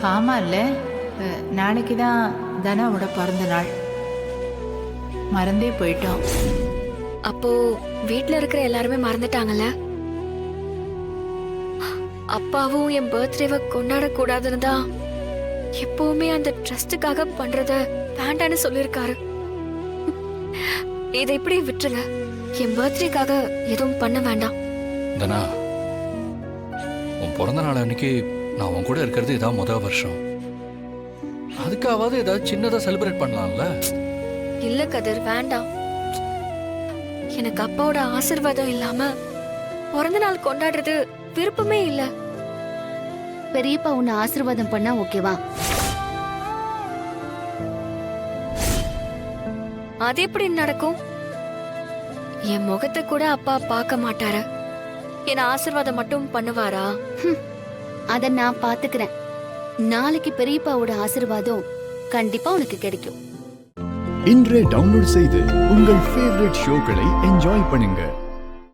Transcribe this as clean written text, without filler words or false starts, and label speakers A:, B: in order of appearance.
A: ஆமா இல்ல, நாளைக்கு தான் தனாவோட பிறந்த நாள். மறந்தே போயிட்டோம்.
B: அப்போ வீட்ல இருக்கிற எல்லாருமே மறந்துட்டாங்கல்ல. அப்பாவும் என் பர்த்டேவை கொண்டாட கூடாதுன்னு தான் எப்பவுமே அந்த ட்ரஸ்டுக்காக பண்றத வேண்டான்னு சொல்லிருக்காரு. இதை இப்படி விட்டுருங்க. என் பர்த்டேக்காக எதுவும் பண்ண வேண்டாம்.
C: தனா, உன் பிறந்த நாள் அன்னைக்கு நான் உன் கூட இருக்கிறது இதான் முதல் வருஷம். அதுக்காவது ஏதாவது சின்னதா செலிப்ரேட் பண்ணலாம்ல.
B: இல்ல கதிர், வேண்டாம். எனக்கு அப்பாவோட ஆசீர்வாதம் இல்லாம பிறந்த நாள் கொண்டாடுறது விருப்பமே இல்ல.
D: பெரியப்பா உன்னை ஆசீர்வாதம் பண்ணா ஓகேவா?
B: அது எப்படி நடக்கும்? என் முகத்தை கூட அப்பா பார்க்க மாட்டாரு. என்ன ஆசீர்வாதம் மட்டும் பண்ணுவாரா?
D: அத நான் பாத்துக்கிறேன். நாளைக்கு பெரியப்பாவோட ஆசீர்வாதம் கண்டிப்பா உனக்கு கிடைக்கும்.
E: இன்றே டவுன்லோட் செய்து உங்கள் ஃபேவரட் ஷோக்களை என்ஜாய் பண்ணுங்க.